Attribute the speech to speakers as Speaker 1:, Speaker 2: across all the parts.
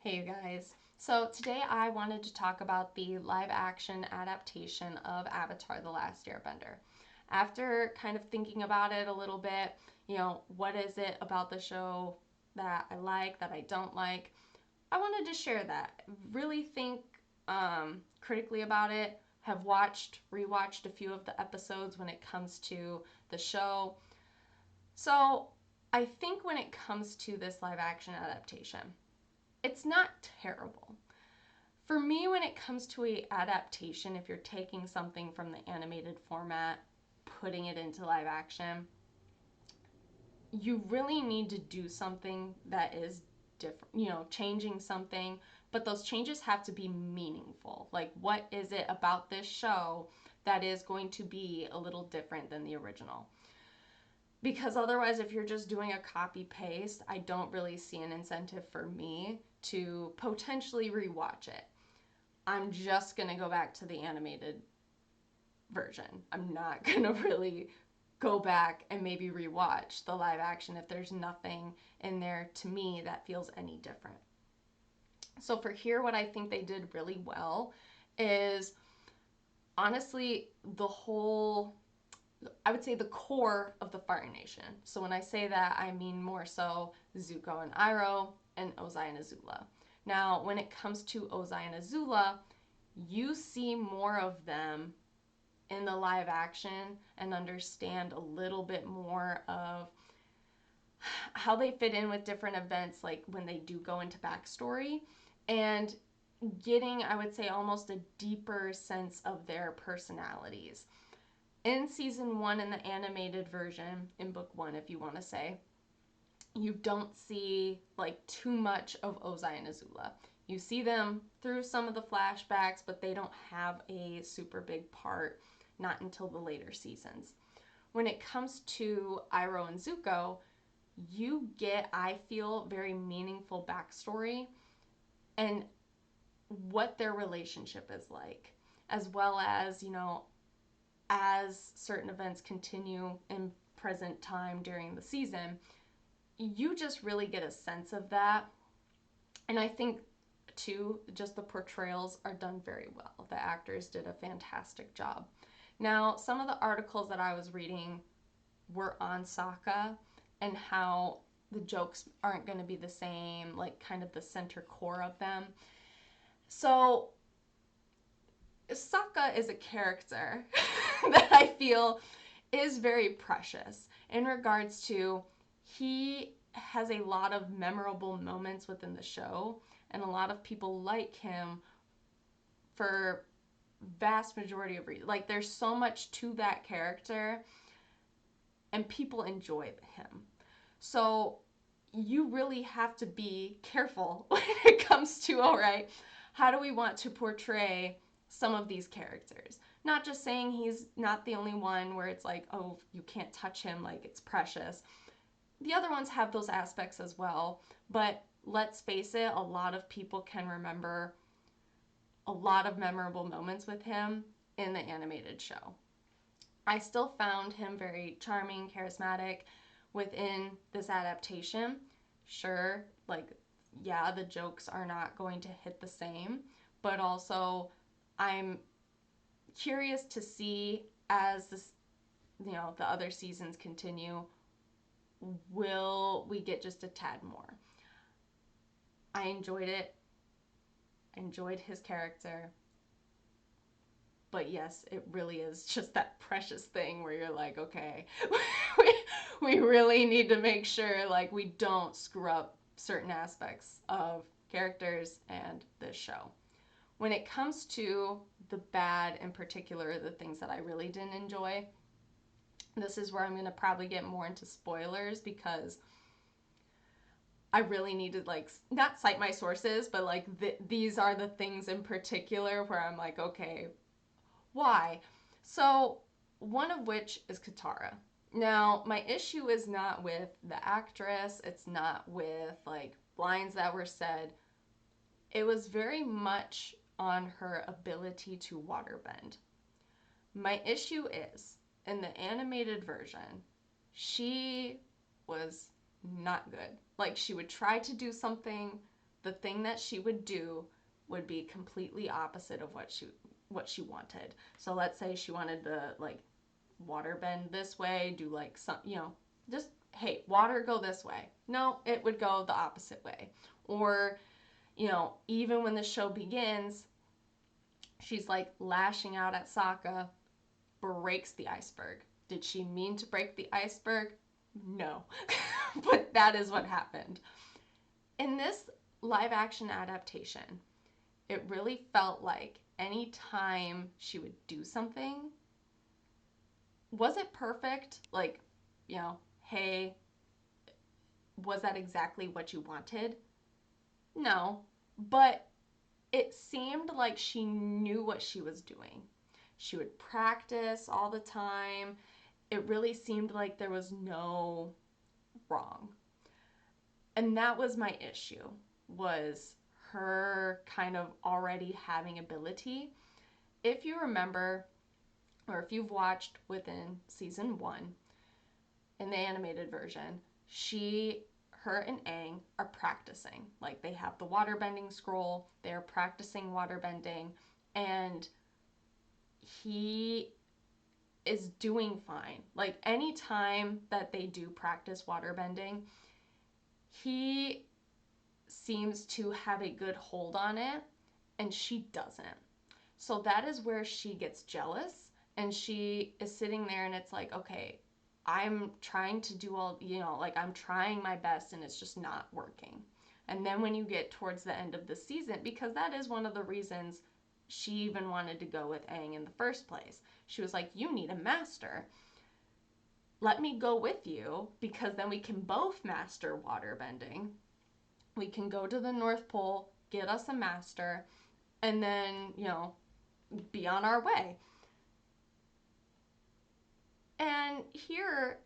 Speaker 1: Hey you guys. So today I wanted to talk about the live action adaptation of Avatar: The Last Airbender. After kind of thinking about it a little bit, what is it about the show that I like, that I don't like? I wanted to share that. Really think critically about it. Have rewatched a few of the episodes when it comes to the show. So I think when it comes to this live action adaptation, it's not terrible. For me, when it comes to a adaptation, if you're taking something from the animated format, putting it into live action, you really need to do something that is different, changing something, but those changes have to be meaningful. Like, what is it about this show that is going to be a little different than the original? Because otherwise, if you're just doing a copy paste, I don't really see an incentive for me to potentially rewatch it. I'm just gonna go back to the animated version. I'm not gonna really go back and maybe rewatch the live action if there's nothing in there to me that feels any different. So for here, what I think they did really well is honestly I would say the core of the Fire Nation. So when I say that, I mean more so Zuko and Iroh and Ozai and Azula. Now, when it comes to Ozai and Azula, you see more of them in the live action and understand a little bit more of how they fit in with different events, like when they do go into backstory, and getting, I would say, almost a deeper sense of their personalities. In season one, in the animated version, in book one, if you want to say, you don't see like too much of Ozai and Azula. You see them through some of the flashbacks, but they don't have a super big part, not until the later seasons. When it comes to Iroh and Zuko, you get, I feel, very meaningful backstory and what their relationship is like, as well as, as certain events continue in present time during the season, you just really get a sense of that. And I think, too, just the portrayals are done very well. The actors did a fantastic job. Now, some of the articles that I was reading were on Sokka and how the jokes aren't going to be the same, like kind of the center core of them. So, Sokka is a character that I feel is very precious in regards to he has a lot of memorable moments within the show, and a lot of people like him for vast majority of reasons. Like, there's so much to that character and people enjoy him. So you really have to be careful when it comes to, all right, how do we want to portray some of these characters? Not just saying he's not the only one where it's like, oh, you can't touch him, like it's precious. The other ones have those aspects as well, but let's face it, a lot of people can remember a lot of memorable moments with him in the animated show. I still found him very charming, charismatic within this adaptation. Sure, like, yeah, the jokes are not going to hit the same, but also I'm curious to see as this, the other seasons continue, will we get just a tad more? I enjoyed it. I enjoyed his character. But yes, it really is just that precious thing where you're like, okay, we, we really need to make sure like we don't screw up certain aspects of characters and this show. When it comes to the bad in particular, the things that I really didn't enjoy, this is where I'm going to probably get more into spoilers because I really need to like not cite my sources, but like these are the things in particular where I'm like, okay, why? So, one of which is Katara. Now, my issue is not with the actress, it's not with like lines that were said. It was very much on her ability to waterbend. My issue is in the animated version, she was not good. Like, she would try to do something, the thing that she would do would be completely opposite of what she wanted. So let's say she wanted to like water bend this way, do like some, just hey, water go this way. No, it would go the opposite way. Or, even when the show begins, she's like lashing out at Sokka, breaks the iceberg. Did she mean to break the iceberg? No. But that is what happened. In this live action adaptation, it really felt like any time she would do something, was it perfect? Like, hey, was that exactly what you wanted? No. But it seemed like she knew what she was doing. She would practice all the time. It really seemed like there was no wrong. And that was my issue, was her kind of already having ability. If you remember, or if you've watched within season 1 in the animated version, her and Aang are practicing. Like, they have the waterbending scroll, they're practicing waterbending, and he is doing fine. Like, any time that they do practice waterbending, he seems to have a good hold on it, and she doesn't. So that is where she gets jealous, and she is sitting there, and it's like, okay, I'm trying to do all, like, I'm trying my best, and it's just not working. And then when you get towards the end of the season, because that is one of the reasons she even wanted to go with Aang in the first place. She was like, you need a master. Let me go with you, because then we can both master waterbending. We can go to the North Pole, get us a master, and then, be on our way. And here,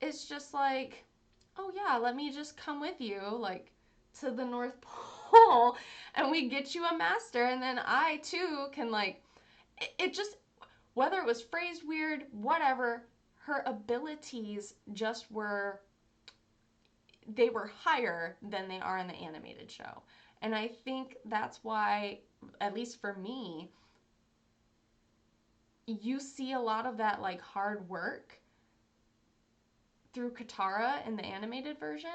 Speaker 1: it's just like, oh yeah, let me just come with you, like, to the North Pole, and we get you a master, and then I too can, like, it just, whether it was phrased weird, whatever, her abilities just were, they were higher than they are in the animated show. And I think that's why, at least for me, you see a lot of that like hard work through Katara in the animated version,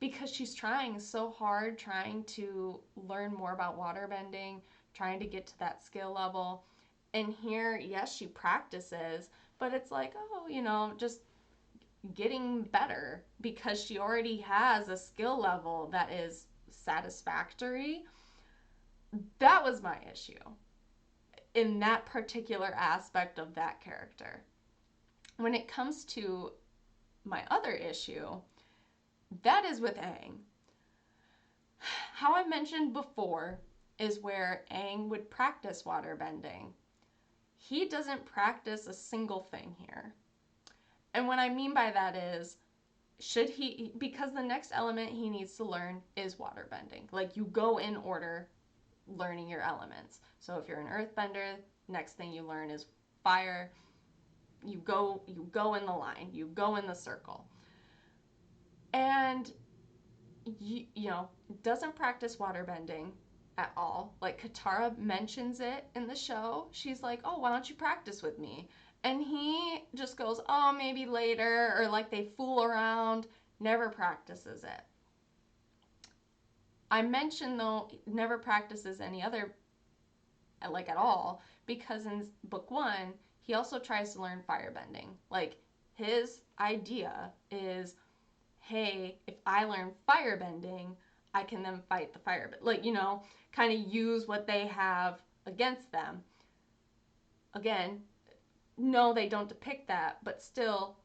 Speaker 1: because she's trying so hard, trying to learn more about waterbending, trying to get to that skill level. And here, yes, she practices, but it's like, oh, just getting better, because she already has a skill level that is satisfactory. That was my issue in that particular aspect of that character. When it comes to my other issue, that is with Aang. How I mentioned before is where Aang would practice waterbending. He doesn't practice a single thing here. And what I mean by that is, because the next element he needs to learn is waterbending. Like, you go in order learning your elements. So if you're an earthbender, next thing you learn is fire. You go in the line, you go in the circle. And doesn't practice waterbending at all. Like, Katara mentions it in the show. She's like, oh, why don't you practice with me? And he just goes, oh, maybe later, or like they fool around, never practices it. I mentioned, though, never practices any other, like, at all, because in book 1, he also tries to learn firebending. Like, his idea is, hey, if I learn firebending, I can then fight the firebend. Like, kind of use what they have against them. Again, no, they don't depict that, but still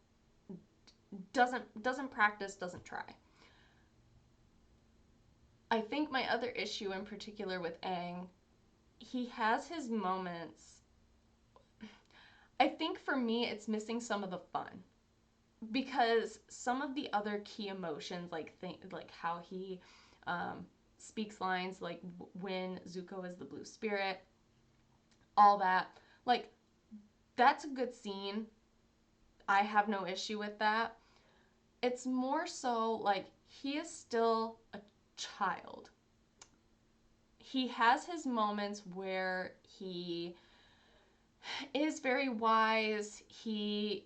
Speaker 1: doesn't practice, doesn't try. I think my other issue in particular with Aang, he has his moments. I think for me, it's missing some of the fun, because some of the other key emotions, like how he speaks lines, like when Zuko is the blue spirit, all that, like, that's a good scene. I have no issue with that. It's more so like he is still a child. he has his moments where he is very wise. He,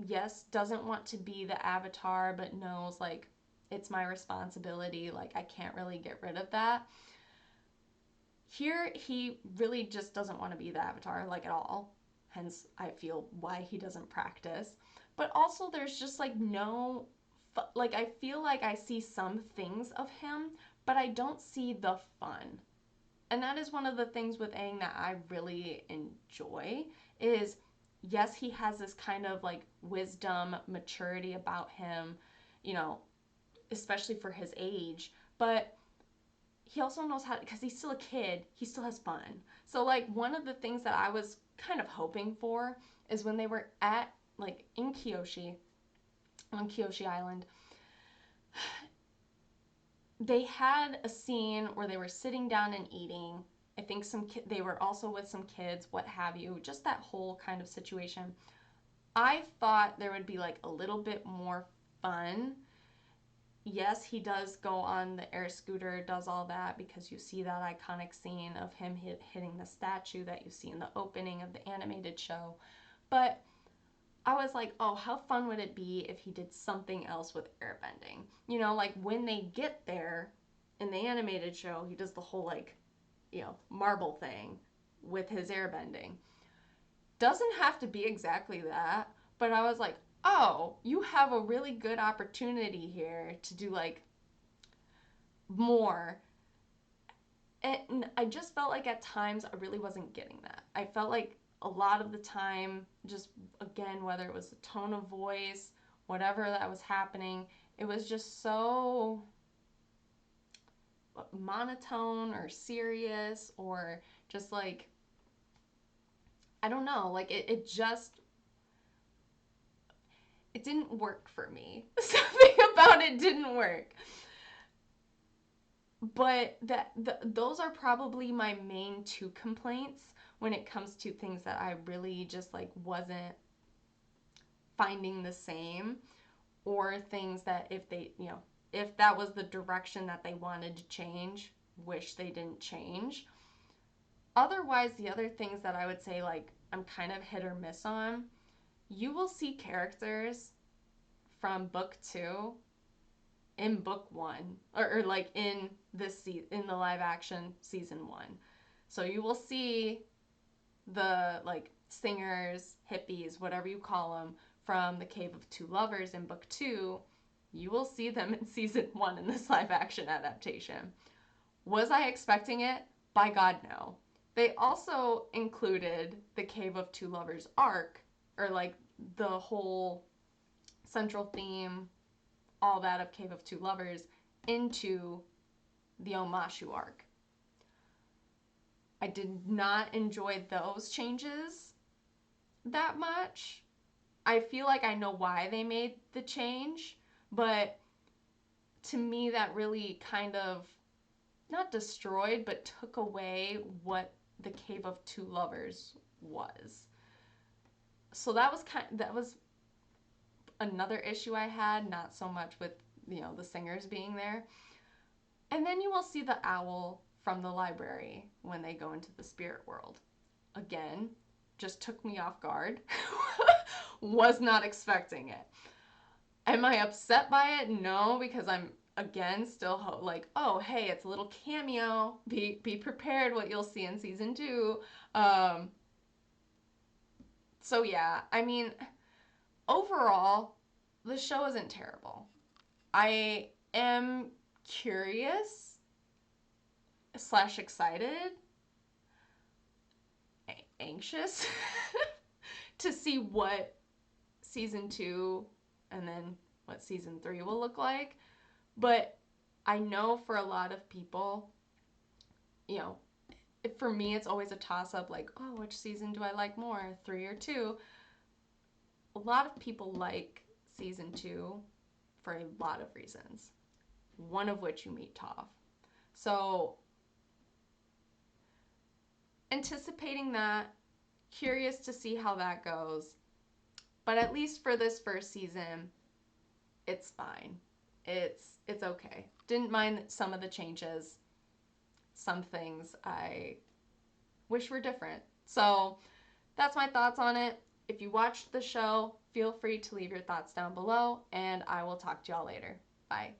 Speaker 1: yes, doesn't want to be the Avatar, but knows, like, it's my responsibility. Like, I can't really get rid of that. Here, he really just doesn't want to be the Avatar, like, at all. Hence, I feel why he doesn't practice. But also, there's just, like, no, like, I feel like I see some things of him, but I don't see the fun. And that is one of the things with Aang that I really enjoy is, yes, he has this kind of, like, wisdom, maturity about him, you know, especially for his age, but he also knows how, because he's still a kid, he still has fun. So, like, one of the things that I was kind of hoping for is when they were at, like, in Kyoshi, on Kyoshi Island, they had a scene where they were sitting down and eating. I think they were also with some kids, what have you, just that whole kind of situation. I thought there would be, like, a little bit more fun. Yes, he does go on the air scooter, does all that, because you see that iconic scene of him hitting the statue that you see in the opening of the animated show. But I was like, oh, how fun would it be if he did something else with airbending? You know, like, when they get there in the animated show, he does the whole, like, you know, marble thing with his airbending. Doesn't have to be exactly that, but I was like, oh, you have a really good opportunity here to do, like, more. And I just felt like at times I really wasn't getting that. I felt like a lot of the time, just, again, whether it was the tone of voice, whatever that was happening, it was just so monotone or serious, or just, like, I don't know, like, it didn't work for me. Something about it didn't work. But those are probably my main two complaints when it comes to things that I really just, like, wasn't finding the same, or things that, if they, you know, if that was the direction that they wanted to change, wish they didn't change. Otherwise, the other things that I would say, like, I'm kind of hit or miss on, you will see characters from book 2 in book 1, or like in in the live action season 1. So you will see the, like, singers, hippies, whatever you call them, from the Cave of Two Lovers in book 2. You will see them in season 1 in this live action adaptation. Was I expecting it? By God, no. They also included the Cave of Two Lovers arc, or, like, the whole central theme, all that of Cave of Two Lovers, into the Omashu arc. I did not enjoy those changes that much. I feel like I know why they made the change, but to me that really kind of, not destroyed, but took away what the Cave of Two Lovers was. So that was another issue I had, not so much with, you know, the singers being there. And then you will see the owl from the library when they go into the spirit world. Again, just took me off guard. Was not expecting it. Am I upset by it? No, because I'm, again, still like, oh, hey, it's a little cameo. Be prepared what you'll see in season 2. So yeah, I mean, overall, the show isn't terrible. I am curious / excited, anxious to see what season 2 and then what season 3 will look like. But I know for a lot of people, you know, for me it's always a toss-up, like, oh, which season do I like more, 3 or 2? A lot of people like season 2 for a lot of reasons, one of which you meet Toph. So anticipating that, curious to see how that goes. But at least for this first season, it's fine. It's okay. Didn't mind some of the changes. some things I wish were different. So that's my thoughts on it. If you watched the show, feel free to leave your thoughts down below, and I will talk to y'all later. Bye.